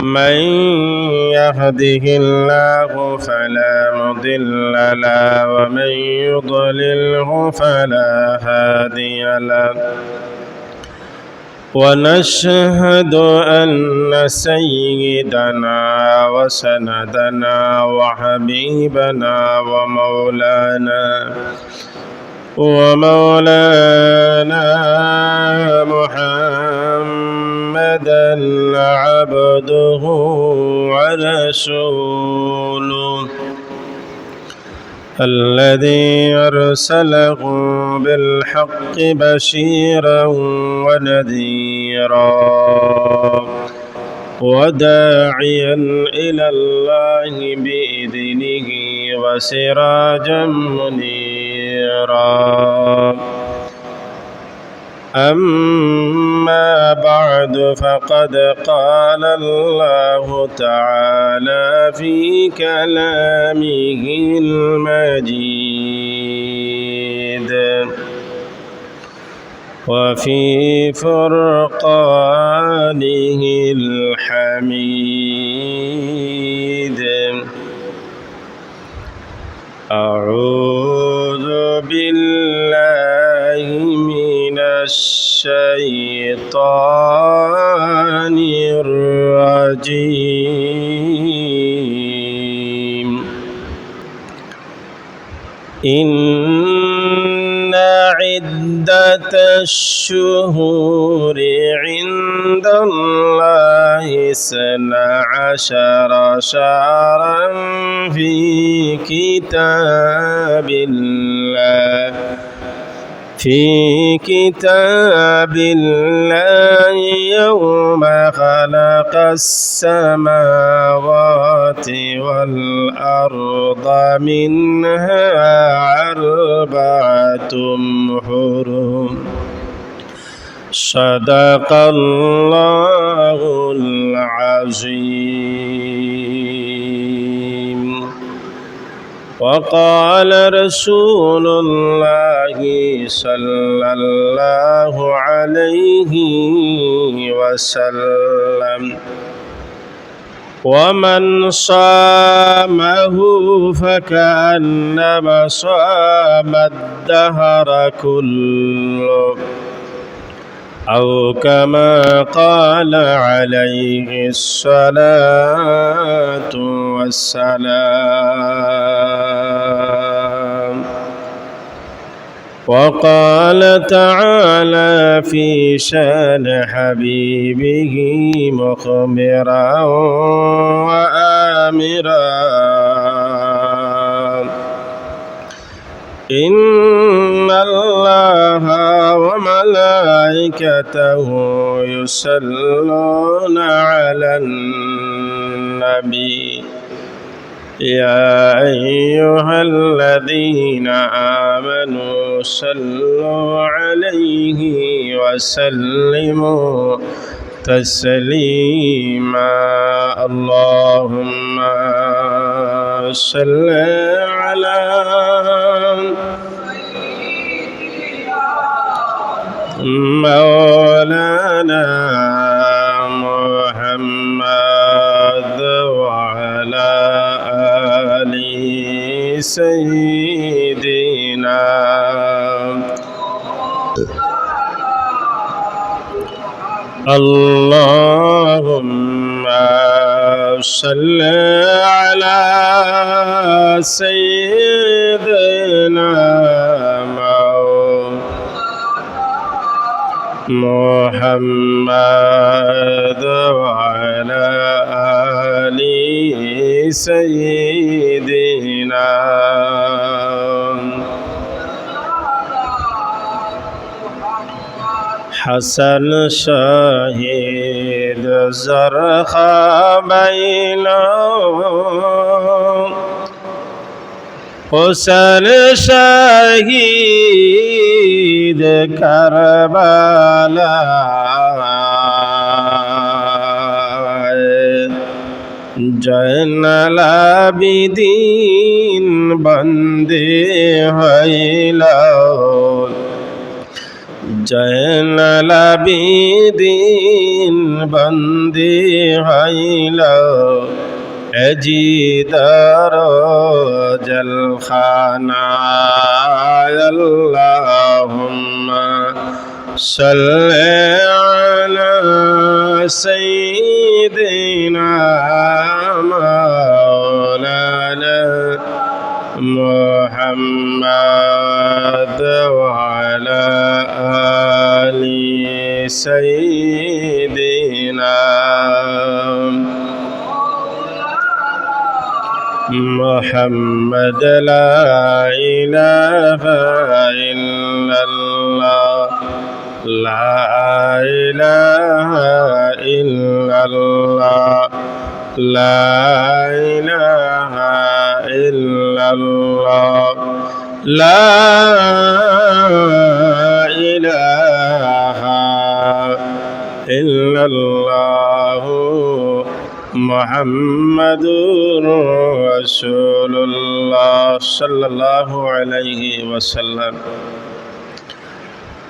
من يهده الله فلا مضل له ومن يضلله فلا هادي له ونشهد أن سيدنا وسندنا وحبيبنا ومولانا محمدا عبده ورسوله الذي أرسله بالحق بشيرا ونذيرا وداعيا إلى الله بإذنه وسراجا منيرا أما بعد فقد قال الله تعالى في كلامه المجيد وفي فرقانه الحميد أعوذ بالله من الشيطان الرجيم إن عدة الشهور عند الله 12 شهرا في كتاب الله يوم خلق السماوات والأرض منها 4 حرم صدق الله العظيم وقال رسول الله صلى الله عليه وسلم ومن صامه فكأنما صام الدهر كله أو كما قال عليه الصلاة والسلام وقال تعالى في شان حبيبه مخبرا وآمرا إن الله وملائكته يصلون على النبي يا أيها الذين آمنوا صلوا عليه وسلموا تسليما اللهم صل على مولانا محمد وعلى آل سيدنا اللهم صل على سيدنا محمد وعلى آل سيدنا حسن شهيد زرخابين حسن شهيد کربلا join Abidin বন্দে হইল জয়নালাবিদিন বন্দি হইল এজিদার জলখানায় আল্লাহুম্মা সাল্লি আলা সাইয়্যিদিনা মাওলানা মুহাম্মাদ ওয়া আলা আলি সাইয়্যিদিনা মুহাম্মাদ লা ইলাহা ইল্লাল্লাহ লা ইলাহা ইল্লাল্লাহ লা ইলাহা ইল্লাল্লাহ লা ইলাহা ইল্লাল্লাহ মুহাম্মাদুর রাসূলুল্লাহ সাল্লাল্লাহু আলাইহি ওয়াসাল্লাম।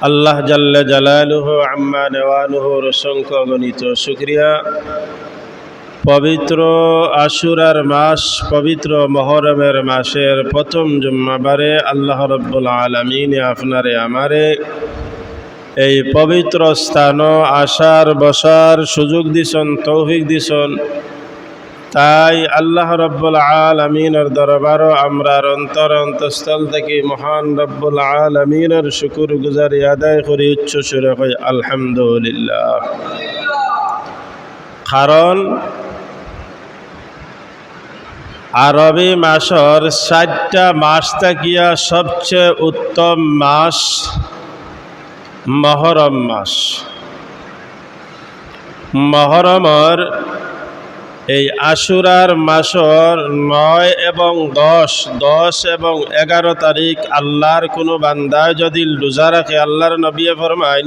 আল্লাহ জাল্লা জালালুহু আম্মা নেওয়ালুহুর অসংখ্য গণিত শুকরিয়া। পবিত্র আশুরার মাস, পবিত্র মহরমের মাসের প্রথম জুম্মাবারে আল্লাহ রাব্বুল আলামিন আপনারে আমারে এই পবিত্র স্থান আসার বসার সুযোগ দিছন, তৌফিক দিছন। তাই আল্লাহ রাব্বুল আলামিনের দরবারও আমরার অন্তঃস্থল থেকে মহান রাব্বুল আলামিনের শুকর গুজারি আদায় করি উচ্চ সুরে কই আলহামদুলিল্লাহ। কারণ আরবি মাসের ৬০টা মাস থাকিয়া সবচেয়ে উত্তম মাস মহরম মাস। মহরমর এই আশুরার মাসর ৯ এবং ১০ এবং ১১ তারিখ আল্লাহর কোনো বান্দায় যদি রোজা রাখে, আল্লাহর নবী ফরমাইন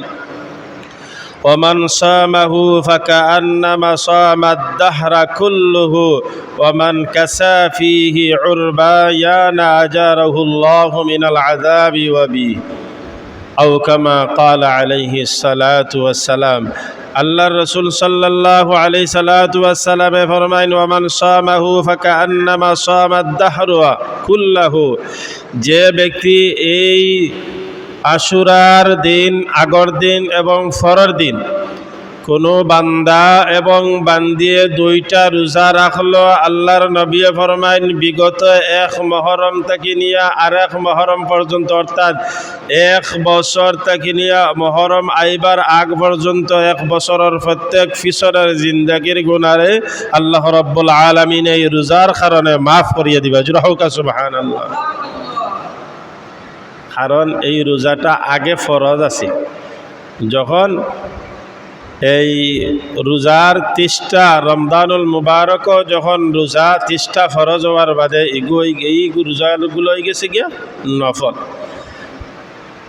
ওমান সামাহু ফাকান্নামা সামাদ দাহরা কুল্লুহু ওমান কাসা ফীহি উরবায়ানা আজারাহুল্লাহু মিনাল আযাবি ওয়া বি আও কামা ক্বালা আলাইহিস সালাতু ওয়াস সালাম। আল্লাহর রাসূল সাল্লাল্লাহু আলাইহি সাল্লাতু ওয়াস সালামে ফরমাইন ওয়ামান সামাহু ফাকান্নামা সামাদ দাহরা কুল্লাহু, যে ব্যক্তি এই আশুরার দিন, আগর দিন এবং পরের দিন কোনো বান্দা এবং বান্দিয়ে দুইটা রোজা রাখলো, আল্লাহর নবী ফরমাইন বিগত এক মহরম থেকে নিয়ে আর এক মহরম পর্যন্ত, অর্থাৎ ১ বছর থেকে নিয়ে মহরম আইবার আগ পর্যন্ত ১ বছরের প্রত্যেক ফিসরের জিন্দাগির গুনারে আল্লাহ রাব্বুল আলামিন এই রোজার কারণে মাফ করিয়ে দিবা। জুরহুকা সুবহানাল্লাহ। কারণ এই রোজাটা আগে ফরজ আছে। যখন এই রোজার ৩০টা রমজানুল মুবারক, যখন রোজা ৩০টা ফরজ হওয়ার বাদে এই রোজাগুলো হয়ে গেছে গিয়া নফল।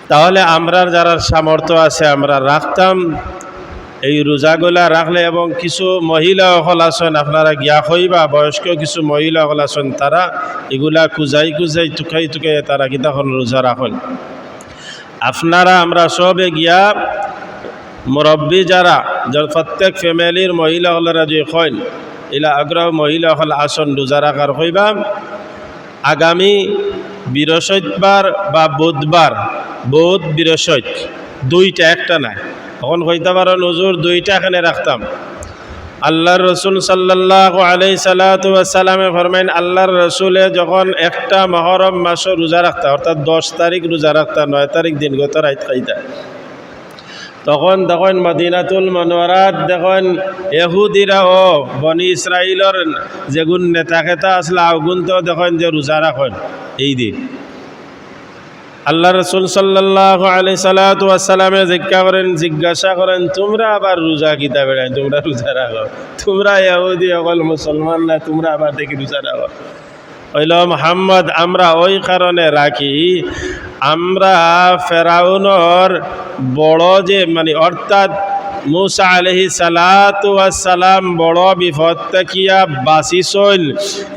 তাহলে আমরা যারা সামর্থ্য আছে আমরা রাখতাম এই রোজাগুলা রাখলে। এবং কিছু মহিলা হল আছেন, আপনারা গিয়া হইবা, বয়স্ক কিছু মহিলা হল আছেন, তারা এগুলা খুঁজাই টুকাই তারা কি তখন রোজা রাখেন। আপনারা আমরা সবে গিয়া মুরব্বী যারা প্রত্যেক ফ্যামিলির মহিলা হলরা যে হন, এলা আগ্রহ মহিলা হল আসন রোজা রাখার হইবা। আগামী বৃহস্পতিবার বা বুধবার, বুধ বৃহস্পতি দুইটা, একটা নাই, তখন হইতে পারো নজর দুইটা এখানে রাখতাম। আল্লাহর রসুল সাল্লাল্লাহু আলাইহি সাল্লাতু ওয়াস সালামে ফরমাইন, আল্লাহর রসুলে যখন একটা মহরম মাস রোজা রাখতা, অর্থাৎ ১০ তারিখ রোজা রাখতা, ৯ তারিখ দিন গত রাত খাইতা, তখন মদিনাতুল মুনাওয়ারাত দেখুন ইহুদিরা ও বনি ইসরাইলের যেগুন নেতা খেতা আসলে আগুন তো দেখুন যে রোজা রাখেন এই দিন। আল্লাহ রসুল সাল্লাল্লাহু আলাইহি সাল্লাতু ওয়াস সালামে জিজ্ঞাসা করেন তোমরা আবার রোজা কিতা বেড়াই, তোমরা রোজা রাখো, তোমরা ইহুদি সকল মুসলমান না, তোমরা আবার দেখি রোজা রাখো। হইল মুহাম্মদ, আমরা ওই কারণে রাখি, আমরা ফেরাউনের বড় যে অর্থাৎ মুসা আলাইহিস সালাতু ওয়াস সালাম বড় বিপদ থাকিয়া বাঁচিছইল,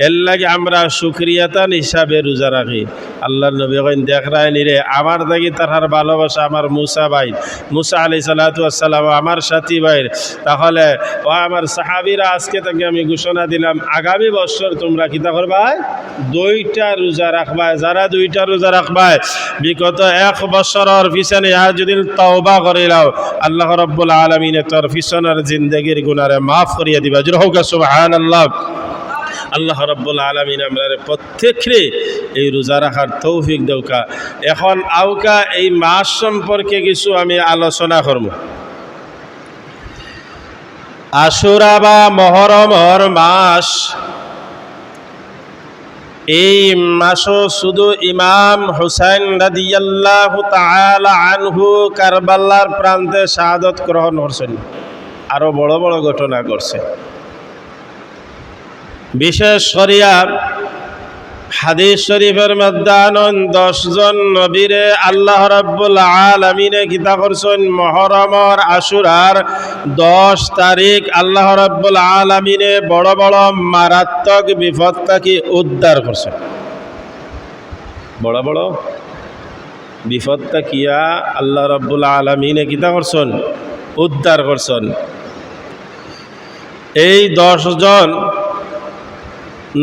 এর লাগে আমরা শুকরিয়াতান হিসাবে রোজা রাখি। আল্লাহর নবী কইন দেখ রায়নি রে, আমার থাকি তাহার ভালোবাসা আমার মুসা ভাই, মুসা আলাইহিস সালাতু ওয়াস সালাম আমার সাথী ভাই। তাহলে ও আমার সাহাবীরা, আজকে থেকে আমি ঘোষণা দিলাম আগামী বছর তোমরা কিতা করবা, 2টা রোজা রাখবা। যারা 2টা রোজা রাখবা বিগত 1 বছরের পিছনে আর যদি তওবা করে লাও, আল্লাহ রাব্বুল আলামিনে তোর পিছনের জিন্দেগির গুনারে মাফ করিয়া দিবা। জোরে হোক সুবহানাল্লাহ। আল্লাহ রাব্বুল আলামিন আমরা প্রত্যেকরে এই রোজা রাখার তৌফিক দেউকা। এখন আউকা এই মাস সম্পর্কে কিছু আমি আলোচনা করব। আশুরা বা মহরমর মাস, এই মাসও শুধু ইমাম হুসাইন রাদিয়াল্লাহু তাআলা আনহু কারবালার প্রান্তে শাহাদত গ্রহণ করছেন, আরো বড় বড় ঘটনা করছে। বিশেষ করিয়া হাদিস শরীফের মধ্যে 10 জন নবীরে আল্লাহ রাব্বুল আলামিনে কিতা করছেন, মুহররমর আশুরার 10 তারিখ আল্লাহ রাব্বুল আলামিনে বড় বড় মারাত্মক বিপদ থেকে উদ্ধার করছেন। বড় বড় বিপদ থাকিয়া আল্লাহ রাব্বুল আলামিনে কিতা করছেন, উদ্ধার করছেন। এই 10 জন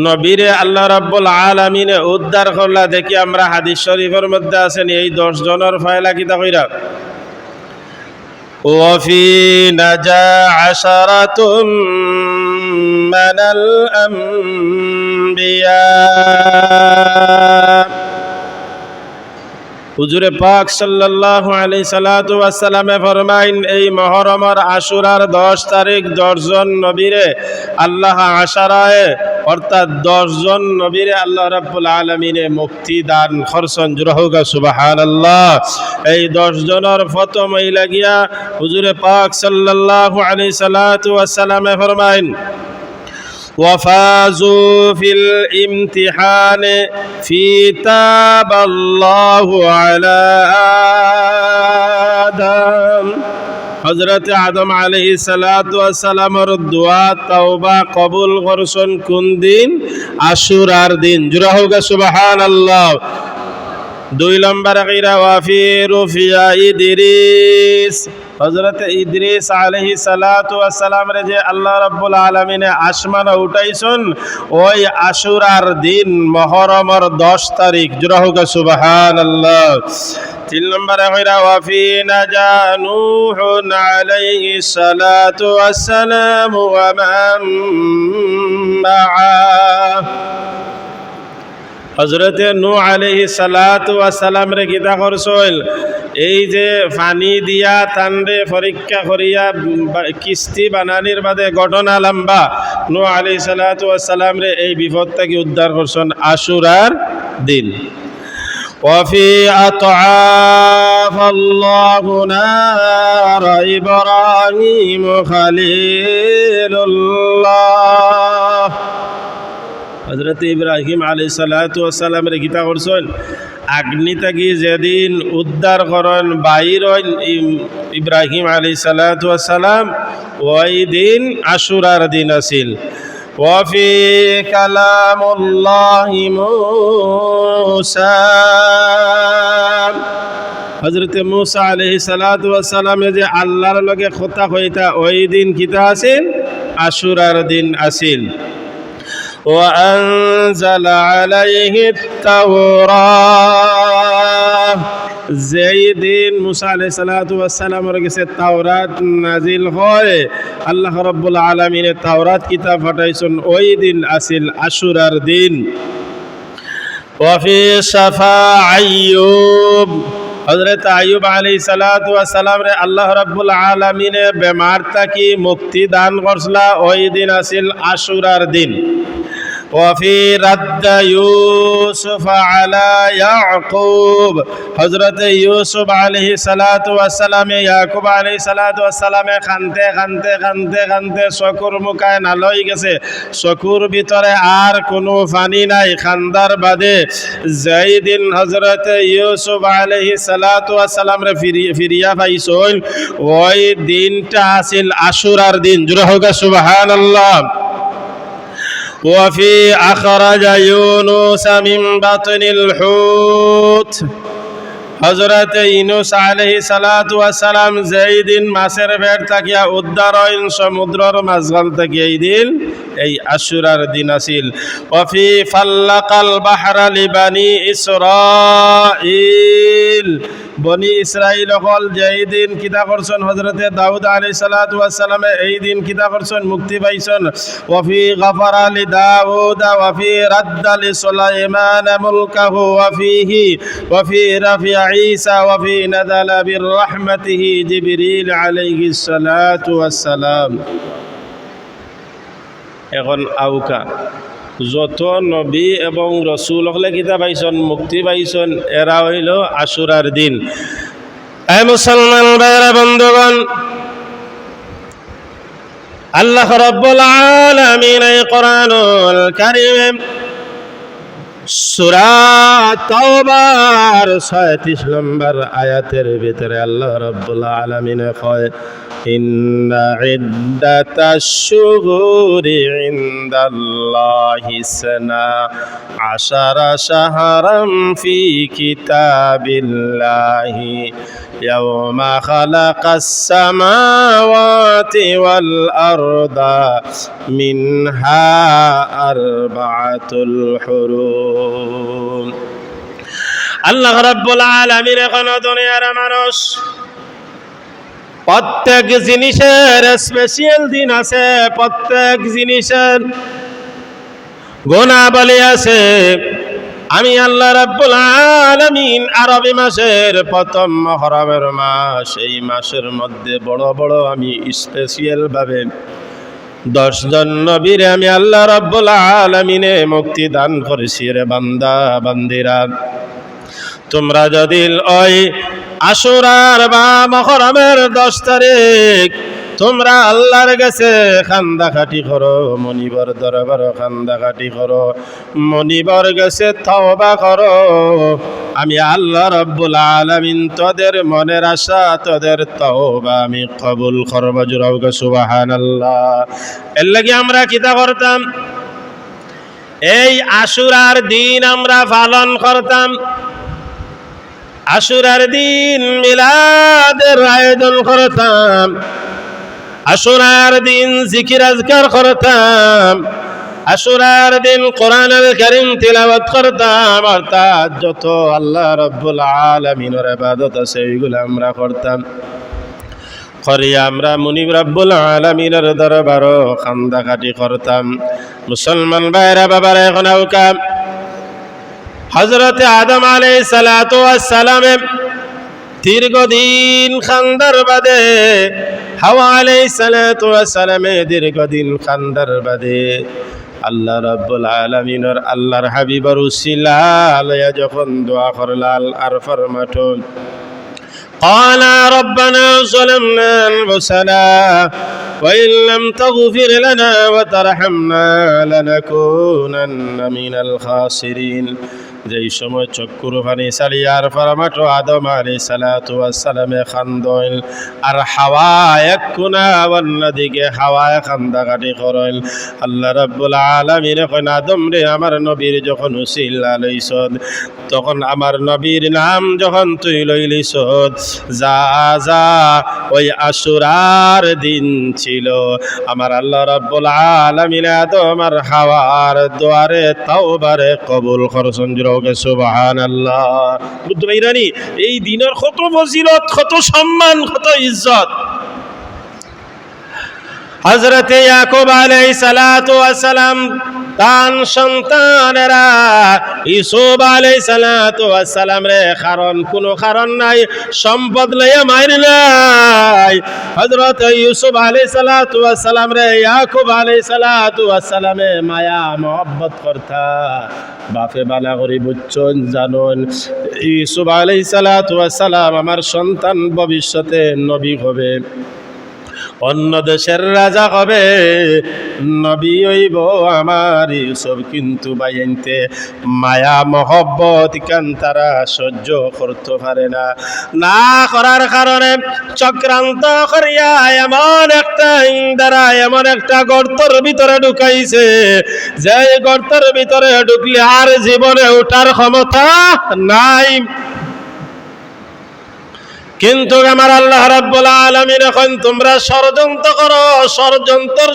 নবীরে আল্লাহ রাব্বুল আলামিনে উদ্ধার করলা দেখি আমরা হাদিস শরীফের মধ্যে আছেন এই 10 জনের ফায়লা কিতা কইরা, ওয়াফি নাজা আশারাতুম মানাল আম্বিয়া। হুজুরে পাক সাল্লাল্লাহু আলাইহি সাল্লাতু ওয়াস সালামে ফরমাইন, এই মুহররমর আশুরার 10 তারিখ 10 জন নবীরে আল্লাহ আশারায়ে অর্থাৎ 10 জন নবীরে আল্লাহ রাব্বুল আলামিনে মুক্তি দান করছেন। জোরে হোক সুবহানাল্লাহ। এই 10 জনের প্রথম এই লাগিয়া হুজুরে পাক সাল্লাল্লাহু আলাইহি সাল্লাতু ওয়াস সালামে ফরমাইন, وفازوا في الامتحان في تاب الله على آدم। হযরত আদম আলাইহিস সালাতু ওয়াস সালামের দোয়া তওবা কবুল করছেন কোন দিন, আশুরার দিন। জোরে হোক সুবহানাল্লাহ। 2 নম্বর গীরা ওয়াফি রুফিয়া ইদ্রিস, হযরত ইদ্রিস আলাইহিস সালাতু ওয়াস সালাম রে যে আল্লাহ রাব্বুল আলামিনে আসমানে উঠাইছেন ওই আশুরার দিন মুহররমর 10 তারিখ। জোরে হোক সুবহানাল্লাহ। 3 নম্বর গীরা ওয়াফি নাজা নূহুন আলাইহিস সালাতু ওয়াস সালাম ওয়া মান মাআ, হযরতে নূহ আলাইহিস সালাতু ওয়াস সালাম রে কিতা করছেন, এই যে পানি দিয়া তানরে পরীক্ষা করিয়া কিস্তি বানানির বাদে ঘটনা লম্বা, নূহ আলাইহিস সালাতু ওয়াস সালাম রে এই বিপদ থেকে উদ্ধার করছেন আশুরার দিন। وفي أطعاف الله نار إبراهيم خليل الله, হযরত ইব্রাহিম আলাইহিস সালাতু ওয়াস সালাম রে কিতা করছেন, আগ্নি থেকে যেদিন উদ্ধার করেন বাইর ইব্রাহিম আলাইহিস সালাতু ওয়াস সালাম, ওই দিন আশুরার দিন আছিল। وفي كلام الله موسى, হযরত মুসা আলাইহিস সালাতু ওয়াস সালাম যে আল্লাহর লগে কথা কইতা ওই দিন কিতা আছিল, আশুরার দিন আছিল। وأنزل عليه التوراة, যেই দিন মুসা আলাইহিস সালাতু ওয়াস সালামের কাছে তাওরাত নাজিল হয়, আল্লাহ রাব্বুল আলামিনে তাওরাত কিতাব পাঠাইছেন ওই দিন আছিল আশুরার দিন। وفي شفاء আইয়ুব, হযরত আইয়ুব আলাইহিস সালাতু ওয়াস সালাম রে আল্লাহ রাব্বুল আলামিনে বেমার থাকি মুক্তি দান করছলা ওই দিন আছিল আশুরার দিন। وفي رد يوسف على يعقوب হযরত ইউসুফ আলাইহিস সালাতু ওয়াস সালাম ইয়াকুব আলাইহিস সালাতু ওয়াস সালামে খানতে চকুর মুখায় নালই গেছে, চকুর ভিতরে আর কোনো পানি নাই খান্দার বাদে। যেই দিন হযরত ইউসুফ আলাইহিস সালাতু ওয়াস সালাম রে ফিরিয়া পাইছেন, ওই দিনটা আছিল আশুরার দিন। জোরে হোক সুবহানাল্লাহ। وفي أخرج يونس من بطن الحوت হযরত ইউনূস আলাইহিস সালাতু ওয়াস সালাম যেই দিন মাছের পেট থাকিয়া উদ্ধার হইন সমুদ্রের মাঝখান থেকে, এই দিন এই আশুরার দিন আছিল। ওয়াফি ফাল্লাকাল বাহরা লিবানি ইসরাঈল বনি ইসরাইল হল যেই দিন কিতা করছেন হযরতে দাউদ আলাইহিস সালাতু ওয়াস সালামে এই দিন কিতা করছেন মুক্তি পাইছেন। ওয়াফি গাফারা লি দাউদ ওয়াফি রাদ্দা লি সুলাইমান মুলকাহু ওয়াফি রাফিআ ঈসা ওয়াফি নাযালা বির রাহমাতিহি জিবরিল আলাইহিস সালাতু ওয়াস সালাম। এখন আউকা যত নবী এবং রসুল হলে কিতা পাইছেন মুক্তি পাইছেন, এরা হইল আশুরার দিন। এ মুসলমান ভাইরা বন্ধুগণ, আল্লাহ রাব্বুল আলামিন এই কোরআনুল কারীম সূরা তাওবার ৩৬ নম্বর আয়াতের ভিতরে আল্লাহ রাব্বুল আলামিন কয়, ইন্না ইদ্দাতাশ শুহুরি ইনদাল্লাহি ইসনা আশারা শাহরাম ফি কিতাবিল্লাহি ইয়াওমা খালাকাস সামাওয়াতি ওয়াল আরদা মিনহা আরবাআতুল হুরুম। আল্লাহ রাব্বুল আলামিন এখন দুনিয়ার মানুষ প্রত্যেক জিনিসের স্পেশাল দিন আছে, প্রত্যেক জিনিসের গুণাবলী আছে। আমি আল্লাহ রাব্বুল আলামিন আরবি মাসের প্রথম মুহররমের মাস, এই মাসের মধ্যে বড় বড় আমি স্পেশাল ভাবে 10 জন নবীরে আমি আল্লাহ রাব্বুল আলামিনে মুক্তি দান করেছি। রে বান্দা বান্দিরা, তোমরা যদি ওই আশুরার বা মুহররমের 10 তারিখ তোমরা আল্লাহর কাছে খান্দাখাটি করো, মনিবর দরবার খান্দাখাটি করো, মনিবর কাছে তওবা করো, আমি আল্লাহ রাব্বুল আলামিন তোদের মনের আশা তোদের তওবা আমি কবুল করব। জোরে হোক সুবহানাল্লাহ। এর লাগি আমরা কিতা করতাম, এই আশুরার দিন আমরা পালন করতাম। আশুরার দিন মিলাদের আয়োজন করতাম, আশুরার দিন জিকির আজকার করতাম, আশুরার দিন কোরআনুল কারীম তিলাওয়াত করতাম, অর্থাৎ যত আল্লাহ রাব্বুল আলামিনের ইবাদত আছে এইগুলো আমরা করতাম। করিয়া আমরা মুনিব রাব্বুল আলামিনের দরবারও খান্দাখাটি করতাম। মুসলমান ভাইরা বাবারা, এখন আউকাম হযরতে আদম আলাইহিস সালাতু ওয়াস সালামে দীর্ঘদিন খান্দার বাদে, হাওয়া আলাইহিস সালাতু ওয়াস সালামে দীর্ঘদিন খান্দার বাদে আল্লাহ রাব্বুল আলামিনের আল্লাহর হাবিবের উসিলা লয়া যখন দোয়া করলাল আর ফরমাতুন قال ربنا ظلمنا أنفسنا وإن لم تغفر لنا وترحمنا لنكونن من الخاسرين। যেই সময় চক্ষুর পানি চালিয়ার ফরমাটো আদম আলাইহিস সালাতু ওয়াস সালামে খান্দইল আর হাওয়া এক কোনা অন্যদিকে হাওয়া খান্দাকাটি করইল। আল্লাহ রাব্বুল আলামিন কইন আদম রে, আমার নবীর যখন উসিলা লইছদ, তখন আমার নবীর নাম যখন তুই লইলিছদ, যা যা ওই আশুরার দিন ছিল আমার আল্লাহ রাব্বুল আলামিন আদম আর হাওয়ার দুয়ারে তাওবারে কবুল করছেন। সুবহানাল্লাহ। বুঝতে পাইরানি এই দিনের কত ফজিলত, কত সম্মান, কত ইজ্জত। হযরত ইয়াকুব আলাইহিস সালাতু ওয়াস সালাম তান সন্তানেরা ইউসুফ আলাইহিস সালাতু ওয়াস সালাম রে কোনো কারণ নাই সম্পদ লইয়া মারিলাই। হযরত ইউসুফ আলাইহিস সালাতু ওয়াস সালাম রে ইয়াকুব আলাইহিস সালাতু ওয়াস সালামে মায়া মোহব্বত করতা। বাপে বালা করি বুঝছন জানুন ইউসুফ আলাইহিস সালাতু ওয়াস সালাম আমার সন্তান ভবিষ্যতে নবী হবে, অন্য দেশের রাজা হবে, নবী হইব আমার ইউসুফ। কিন্তু বাইনতে মায়া মহব্বত কান তারা সহ্য করতে পারে না, না করার কারণে চক্রান্ত করিয়া এমন একটা গর্তর ভিতরে ঢুকাইছে, যে গর্তর ভিতরে ঢুকলে আর জীবনে ওঠার ক্ষমতা নাই। কিন্তু আমার আল্লাহ রাব্বুল আলামিন এখন তোমরা ষড়যন্ত্র করো,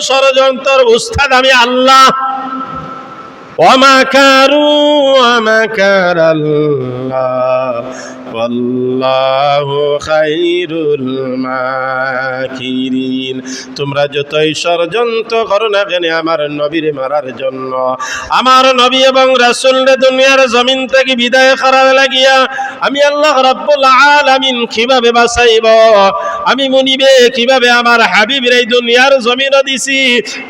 ষড়যন্ত্র উস্তাদ আমি আল্লাহ। ওয়া মাকারাল্লাহ ওয়াল্লাহু খায়রুল মাকিরিন। তোমরা যতই ষড়যন্ত্র করো না কেন আমার নবীর মারার জন্য, আমার নবী এবং রাসূলকে দুনিয়ার জমিন থেকে বিদায় করার লাগিয়া আমি আল্লাহ রাব্বুল আলামিন কিভাবে বাঁচাইব, আমি মুনিবে কিভাবে আমার হাবিবের এই দুনিয়ার জমিনে দিছি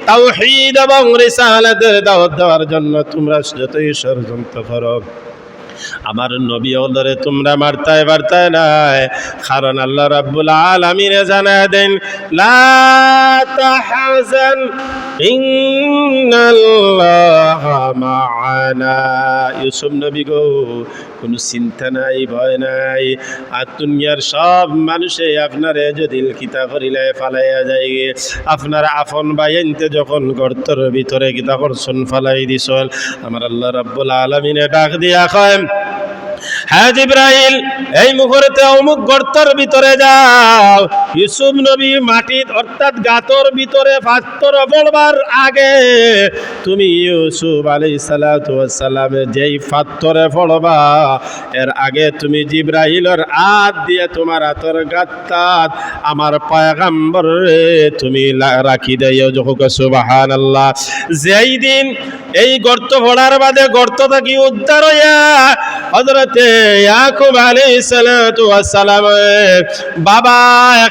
তাওহীদ এবং রিসালাতের দাওয়াত দেওয়ার জন্য। তোমরা যতই ষড়যন্ত্র করো আমার নবী ওদরে তোমরা মারতায় নাই, কারণ আল্লাহ রাব্বুল আলামিন জানায় দেন লা তাহজান ইন্নাল্লাহা মা'ানা। ইউসুফ নবী গো কোনো চিন্তা নাই, ভয় নাই, আর দুনিয়ার সব মানুষে আপনারে যদি কিতা করিলে ফালাইয়া যায়, আপনার আপন বাইনতে যখন গর্তের ভিতরে কিতা করছন ফালাই দিছল, আমার আল্লাহ রাব্বুল আলামিনে ডাক দিয়া কয় হ্যাঁ জিবরাইল এই মুহূর্তে অমুক গর্তের ভিতরে যাও। ইউসুফ নবী মাটির অর্থাৎ গাতর ভিতরে পাথর পড়বার আগে তুমি ইউসুফ আলাইহিস সালাতু ওয়াস সালামে যেই পাথরে পড়বা এর আগে তুমি জিবরাইলের হাত দিয়ে তোমার হাতের গাত্তাত আমার পয়গম্বরে তুমি রাখি দেও। যখন সুবহানাল্লাহ। যেই দিন এই গর্ত পড়ার বাদে গর্ত থেকে উদ্ধার হইয়া হযরতে ইয়াকুব আলাইহিস সালাতু ওয়াস সালাম বাবা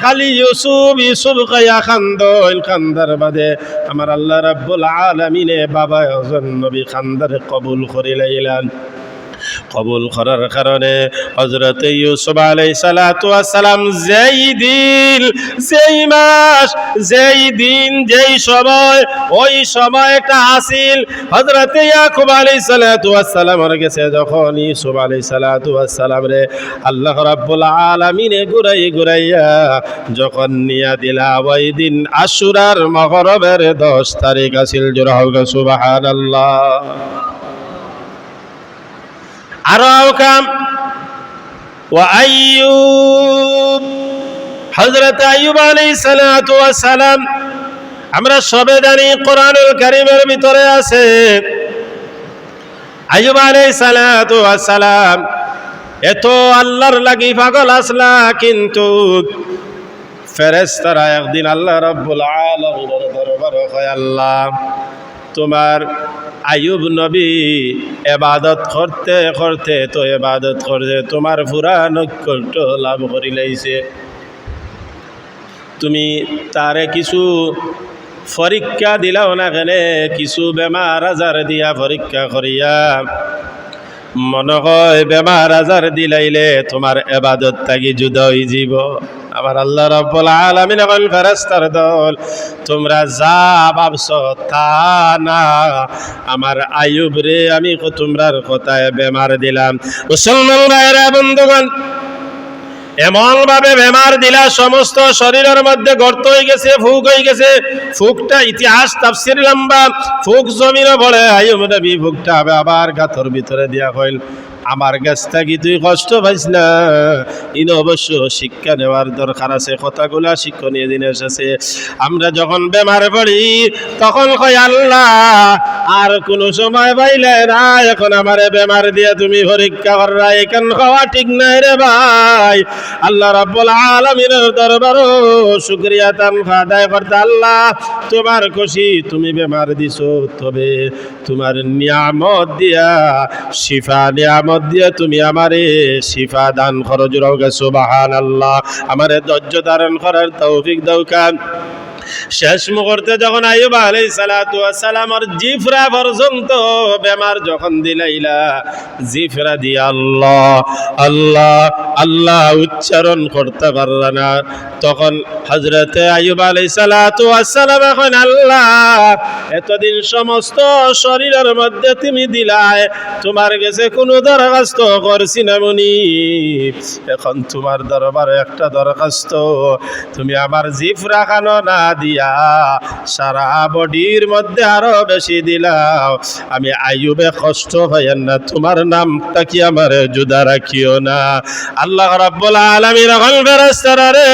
খালি ইউসুফ কায়া খান্দার বাদে আমার আল্লাহ রাব্বুল আলামিনে বাবা ওজন নবী খান্দার কবুল করে লাইলেন। কবুল করার কারণে হযরত ইউসুফ আলাইহিস সালাতু ওয়াস সালাম যেই দিন যেই মাস যেই দিন যেই সময় ওই সময়টা আসিল হযরত ইয়াকুব আলাইহিস সালাতু ওয়াস সালামের কাছে যখন ইউসুফ আলাইহিস সালাতু ওয়াস সালাম রে আল্লাহ রাব্বুল আলামিনে ঘুরাইয়া যখন নিয়া দিলা ওই দিন আশুরার মুহররমের 10 তারিখ আসিল। জোরে হোক সুবহানাল্লাহ। আরো কাম ওয়া আইয়ুব হযরত আইয়ুব আলাইহিস সালাতু ওয়াস সালাম আমরা সবে জানি কোরআনুল কারীমের ভিতরে আছে আইয়ুব আলাইহিস সালাতু ওয়াস সালাম এত আল্লাহর লাগি পাগল আসলা, কিন্তু ফেরেশতারা একদিন আল্লাহ রাব্বুল আলামিনের দরবারে কয় আল্লাহ তোমার আইয়ুব নবী ইবাদত করতে করতে তোমার পুরা নৈকট্য লাভ করি লাইছে, তুমি তারে কিছু পরীক্ষা দিলাও না কেনে, কিছু বেমার আজার দিয়া পরীক্ষা করিয়া মনে হয় বেমার আজার দিলাইলে তোমার ইবাদত থাকি জুদা হয়ে যাব। আমার আল্লাহ রাব্বুল আলামিন বলেন ফেরেশতার দল তোমরা যা ভাবছো তা না, আমার আইয়ুব রে আমি তোমরার কথায় বেমার দিলাম। মুসলমান ভাইরা বন্ধুগণ এমন ভাবে বেমার দিলা সমস্ত শরীরের মধ্যে গর্ত হয়ে গেছে, ফুক হয়ে গেছে। ফুকটা ইতিহাস তাফসীর লম্বা, ফুক জমিনে পড়ে আইয়ুব নবী ফুকটা আবার গাতর ভিতরে দিয়া হইল। আমার কাছ থেকে তুই কষ্ট পাইস না। ইন অবশ্য শিক্ষা নেওয়ার দরকার আছে, কথাগুলা শিক্ষণীয় জিনিস আছে। আমরা যখন বেমার পড়ি তখন কই আল্লাহ আর কোন সময় পাইলে না, এখন আমারে বেমার দিয়ে তুমি পরীক্ষা কররা, এখন খাওয়া ঠিক নাই রে ভাই। আল্লাহ রাব্বুল আলামিনের দরবারও শুকরিয়া তান আদায় করতে, আল্লাহ তোমার খুশি তুমি বেমার দিছো, তবে তোমার নিয়ামত দিয়া শিফা নিয়ামত দিয়া তুমি আমারে শিফা দান করো। জোরে সুবহানাল্লাহ। আমারে ধৈর্য ধারণ করার তৌফিক দাও। কান শেষ মুহূর্তে যখন আইয়ুব আলাইহিস সালাতু ওয়াস সালামের জিফরা পর্যন্ত বেমার যখন দিলাইলা, জিফরা দিয়ে আল্লাহ আল্লাহ আল্লাহ উচ্চারণ করতে পারল না, তখন হযরতে আইয়ুব আলাইহিস সালাতু ওয়াস সালাম এখন আল্লাহ এতদিন সমস্ত শরীরের মধ্যে তুমি দিলায়, তোমার কাছে কোনো দরখাস্ত করছি না মুনি, এখন তোমার দরবারে একটা দরখাস্ত, তুমি আমার জিফরা খানো না দিয়া সারা বডির মধ্যে আরো বেশি দিলাও, আমি আইয়ুবে কষ্ট হইয়েন না, তোমার নামটা কি আমার জুদা রাখিও না। আল্লাহ রাব্বুল আলামিন এখন ফেরেশতারা রে,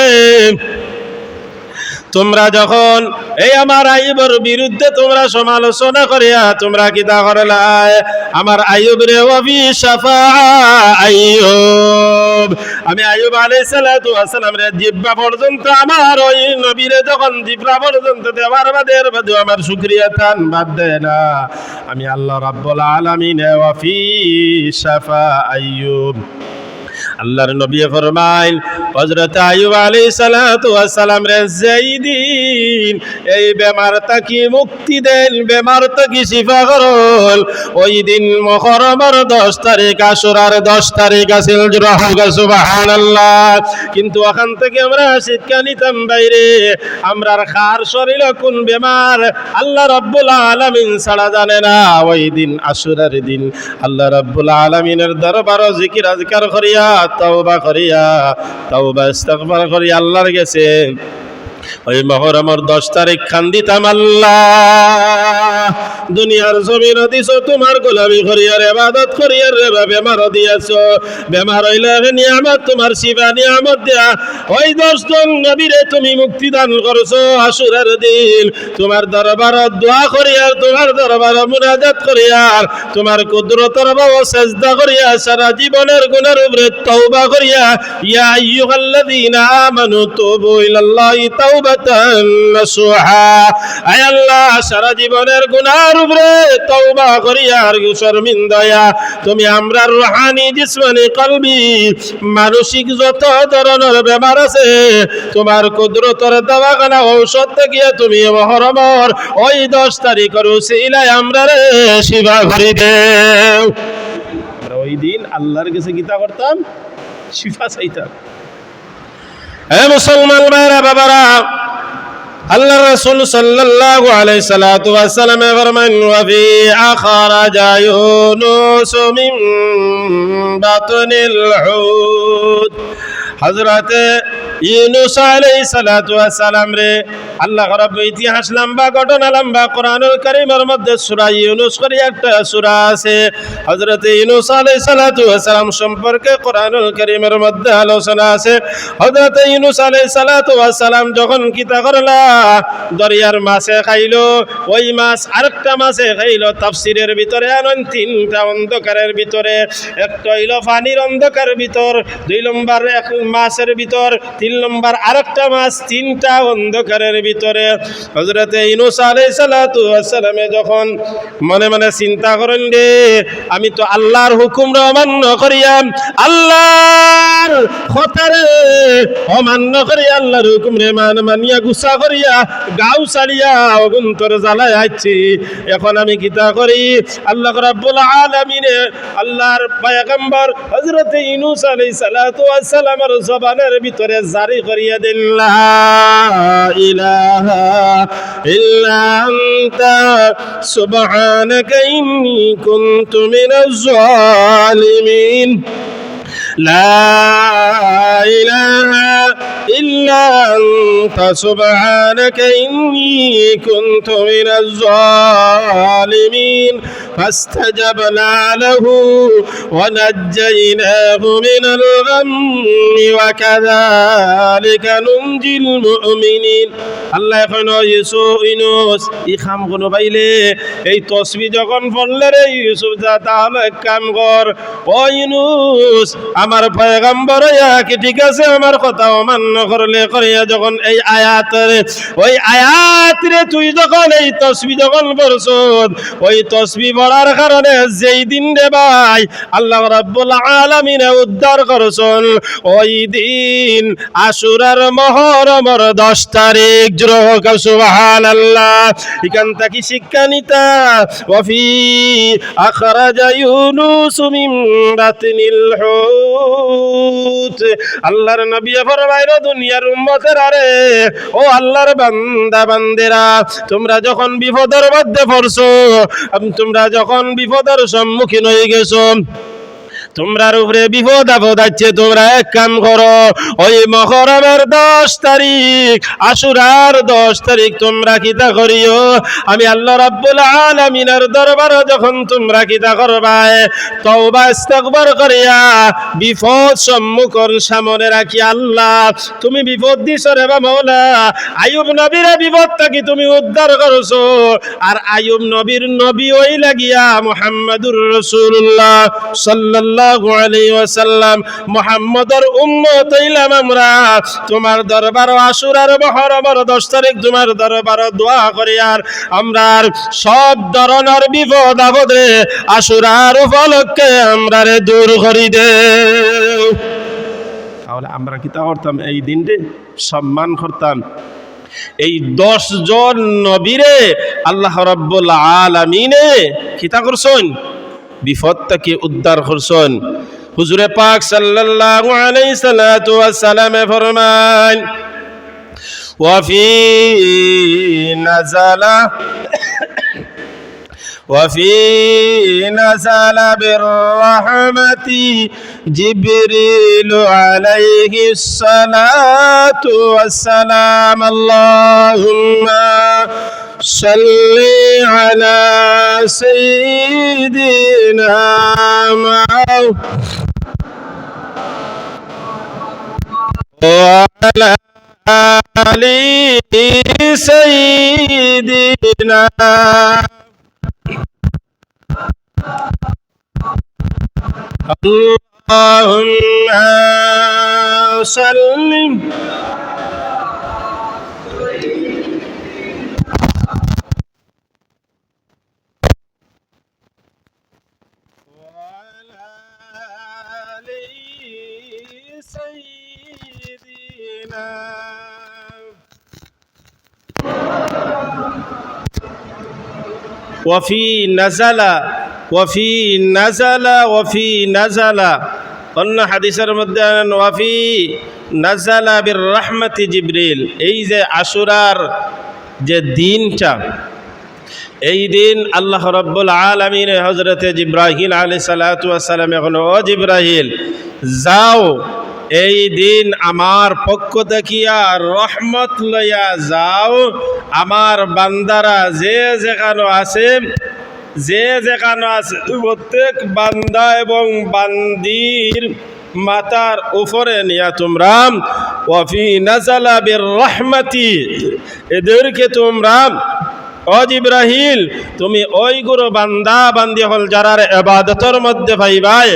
তোমরা যখন এই আমার আইয়ুবের বিরুদ্ধে তোমরা সমালোচনা করিয়া তোমরা কি তা করলাই, আমার আইয়ুব রে ওয়াফি শাফা আইয়ুব, আমি আইয়ুব আলাইহিস সালাতু ওয়াস সালাম রে জিহ্বা পর্যন্ত আমার ওই নবীরে যখন জিহ্বা পর্যন্ত দেওয়ার বাদে আমার শুকরিয়া তান বাদ দেয় না, আমি আল্লাহ রাব্বুল আলামিন ওয়াফি শাফা আইয়ুব। আল্লাহর নবী ফরমাইল হযরত আইয়ুব আলাইহিস সালাতু ওয়াস সালাম রে যেদিন এই বেমার থেকে মুক্তি দেন, বেমার থেকে শিফা করল, ওই দিন মুহররমের 10 তারিখ, আশুরার 10 তারিখ আছিল। সুবহানাল্লাহ। কিন্তু ওখান থেকে আমরা শিক্ষা নিতাম বাইরে, আমরার খার শরীরে কোন বেমার আল্লাহ রাব্বুল আলামিন ছাড়া জানে না। ওই দিন আশুরার দিন আল্লাহ রাব্বুল আলামিনের দরবারে জিকির আজকার করিয়া তওবা করিয়া তওবা ইস্তিগফার করিয়া আল্লাহর কাছে ওই মুহররমের 10 তারিখ খান দিতাম, আল্লাহ দুনিয়ার জমিন দিছো তোমার গোলামি করিয়ার ইবাদত করিয়ার রে বেমার দিয়াছো, বেমার হইলে নিয়ামত তোমার শিফা নিয়ামত দিয়া ওই 10 জন নবীরে তুমি মুক্তি দান করছো আশুরার দিন, তোমার দরবারে দোয়া করিয়ার, তোমার দরবারে মুনাজাত করিয়ার, তোমার কুদরতের বাও সিজদা করিয়া সারা জীবনের গুনার উপরে তওবা করিয়া, ইয়া আইয়ুহাল্লাযীনা আমানু তুবু ইলাল্লাহি তাওবাতান নাসুহা, আয় আল্লাহ সারা জীবনের গুনার উপরে তওবা করিয়া আর শর্মিন্দা তুমি আমরা রুহানি জিসমানি কলবি মানসিক যত ধরনের বেমার আছে তোমার কুদরতের দওয়াখানা ঔষধ থেকে তুমি মুহররমের ওই 10 তারিখের উসিলায় আমরা রে শিফা করে দেও। ওই দিন আল্লাহর কাছে গীতা করতাম, শিফা চাইতাম। হে মুসলমান ভাইরা বাবারা, আল্লাহ রাসূল সাল্লাল্লাহু আলাইহি সাল্লাতু ওয়াস সালাম ফরমান ওয়া ফি আখরাজা ইউনুস মিন বাতনিল হুদ, হযরত ইউনুস আলাইহিস সালাতু ওয়াস সালাম রে আল্লাহ রাব্বুল ইতিহাস লম্বা ঘটনা লম্বা কোরআনুল কারীমের মধ্যে সূরা ইউনুস করে একটা সূরা আছে, হযরত ইউনুস আলাইহিস সালাতু ওয়াস সালাম সম্পর্কে কোরআনুল কারীমের মধ্যে আলোচনা আছে। হযরত ইউনুস আলাইহিস সালাতু ওয়াস সালাম যখন কিতা করলা দরিয়ার মাছে খাইলো, ওই মাছ আরেকটা মাছে খাইলো, তাফসীরের ভিতরে আনেন 3টা অন্ধকারের ভিতরে, একটা হইলো পানির অন্ধকার ভিতর, 2 নম্বর এক মাছের ভিতর, 3 নম্বর আরেকটা মাছ, 3টা অন্ধকারের ভিতরে। হযরত ইউনুস আলাইহিস সালাতু ওয়াস সালামে যখন মনে মনে চিন্তা করেন রে আমি তো আল্লাহর হুকুম অমান্য করিয়া, আল্লাহর কথারে অমান্য করিয়া, আল্লাহর হুকুম রে মানিয়া গুসা করিয়া গাও ছাড়িয়া অগুন্তর জ্বালায় আইছি, এখন আমি কিতা করি? আল্লাহ রাব্বুল আলামিন আল্লাহর পয়গম্বর হযরত ইউনুস আলাইহিস সালাতু ওয়াস সালামের জবানের ভিতরে জারি করিয়া দেন লা ইলাহা ইল্লা আনতা সুবহানাকা ইন্নী কুনতু মিনাজ জালিমিন। লা ইলাহা ইল্লা আনতা সুবহানাকা ইন্নী কুনতু মিনাজ জালিমিন ফাস্তাজাবনা লাহু ওয়া নাজ্জায়নাহু মিনাল গাম্মি ওয়া কাযালিকা নুনজিল মুমিনিন। আল্লাহ এখন ইউনুস ই খাম কোনো পাইলে এই তসবিহ যখন পড়লে রে ইউসুফ যা তাহলে এক কাম কর, ও ইউনুস আমার পয়গম্বর কি ঠিক আছে আমার কথা অমান্য করলে করিয়া যখন এই আয়াত রে ওই আয়াত রে তুই যখন এই তসবিহ যখন পড়ছ ওই তসবিহ পড়ার কারণে যেই দিন রে ভাই আল্লাহ রাব্বুল আলামিন উদ্ধার করছেন ওই দিন আশুরার মুহররমের 10 তারিখ। জোরে সুবহানাল্লাহ। এখান থেকে শিক্ষা নিতা ওয়াফি আখরাজা ইউনুস মিন বাতনিল হুত। আল্লাহর নবী ফরমাইলো দুনিয়ার উম্মতের আরে ও আল্লাহর বান্দা বান্দেরা তোমরা যখন বিপদের মধ্যে পড়ছো, তোমরা যখন বিপদের সম্মুখীন হয়ে গেছো, তোমরার উপরে বিপদ আপদ আছে, তোমরা এক কাম করো ওই মুহররমের 10 তারিখ আশুরার 10 তারিখ তোমরা কিতা করিও আমি আল্লাহ রাব্বুল আলামিনের দরবারে যখন তোমরা কিতা করবা তওবা ইস্তিগফার করিয়া বিপদ সম্মুখের সামনে রাখি আল্লাহ তুমি বিপদ দিছো রে মাওলা। আইয়ুব নবীর বিপদ থেকে তুমি উদ্ধার করছো, আর আইয়ুব নবীর নবী ওই লাগিয়া মুহাম্মাদুর রাসূলুল্লাহ সাল্লাল্লাহু আলাইহি ওয়াসাল্লাম মুহাম্মদের উম্মত হইলাম আমরা। তোমার দরবার আশুরার মুহররমের 10 তারিখ তোমার দরবার দোয়া করি আর আমরা সব ধরনের বিপদ আপদে আশুরার উপলক্ষে আমরা রে দূর করি দে। তাহলে আমরা কিতা করতাম এই দিনটি সম্মান করতাম। এই 10 জন নবীরে আল্লাহ রাব্বুল আলামিনে কিতা করছেন বিপদ থেকে উদ্ধার করছেন। হুজুরে পাক সাল্লাল্লাহু আলাইহি সাল্লাতু ওয়াস সালাম ফরমান وفي نزل بالرحمة جبريل عليه الصلاة والسلام اللهم صل على سيدنا وعلى آل سيدنا اللهم سلم وعلى آل سيدنا وفي نزل অন্য হাদিসের মধ্যে ওয়াফি নাজালা বির রাহমাতি জিবরিল। এই যে আশুরার যে দিনটা এই দিন আল্লাহ রাব্বুল আলামিন হযরতে জিবরাইল আলাইহিস সালাতু ওয়াস সালাম এখন ও জিবরাইল যাও এই দিন আমার পক্ষ দেখিয়া রহমত লইয়া যাও আমার বান্দারা যে যেখানে আছে প্রত্যেক বান্দা এবং বান্দির মাতার উপরে নিয়া তোমরা ওয়াফি নাজালা বির রাহমাতি এদেরকে তোমরা ও জিবরাইল তুমি ওই গুরু বান্দা বান্দি হল যারার ইবাদতের মধ্যে পাইবাই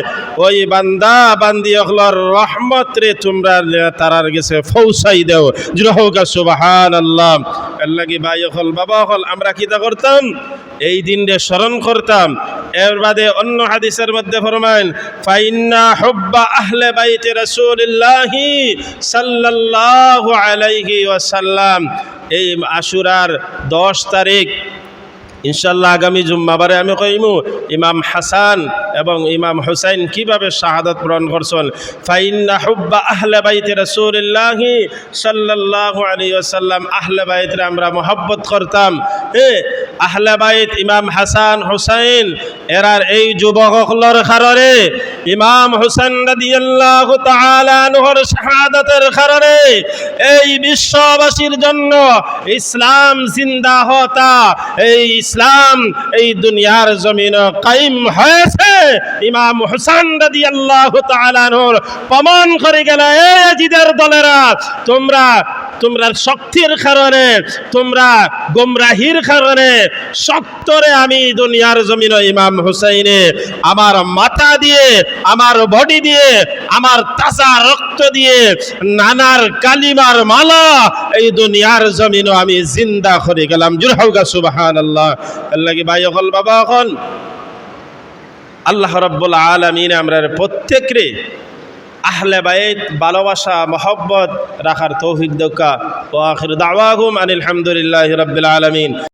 ওই বান্দা বান্দি হলর রহমত রে তোমরা তারার গেছে পৌঁছাই দাও। জুড়ে হোক সুবহানাল্লাহ। আল্লাহ কি ভাই হল বাবা হল আমরা কিতা করতাম এই দিন রে স্মরণ করতাম। এর বাদে অন্য হাদিসের মধ্যে ফরমায়েন ফাইন্না হুব্বা আহলে বাইতি রাসূলিল্লাহি সাল্লাল্লাহু আলাইহি ওয়াসাল্লাম। এই আশুরার 10 তারিখ ইনশাআল্লাহ আগামী জুম্মাবারে আমি কইমু ইমাম হাসান এবং ইমাম হুসাইন কিভাবে শাহাদাত বরণ করছেন। ফাইন্না হুব্বা আহলে বাইতি রাসূলিল্লাহি সাল্লাল্লাহু আলাইহি ওয়াসাল্লাম আহলে বাইতরে আমরা মহব্বত করতাম। আহলে বাইত ইমাম হাসান হুসাইন এরার এই যুবকসকলৰ কারণে ইমাম হুসেন রাদিয়াল্লাহু তাআলা আনহুর শাহাদাতের কারণে এই বিশ্ববাসীর জন্য ইসলাম জিন্দা হতা, এই ইসলাম এই দুনিয়ার জমিনে কায়েম হয়েছে। ইমাম হুসেন রাদিয়াল্লাহু তাআলা আনহুর প্রমাণ করে গেল, এই ইয়াজিদের দলেরা, তোমরা শক্তির কারণে, তোমরা গোমরাহির কারণে সত্তরে আমি দুনিয়ার জমিনে ইমাম হুসাইনে আমার মাথা দিয়ে, আমার বডি দিয়ে, আমার তাজা রক্ত দিয়ে নানার কালিমার মালা এই দুনিয়ার জমিনে আমি জিন্দা করে গেলাম। জোরে হোক সুবহানাল্লাহ। আল্লাহ কি ভাই হল বাবা হল আল্লাহ রাব্বুল আলামিন আমরা প্রত্যেকরে আহলে বাইত ভালোবাসা মহব্বত রাখার তৌফিক দৌকা। ওয়া আখির দাওয়াহুম আনিল হামদুলিল্লাহি রাব্বিল আলামিন।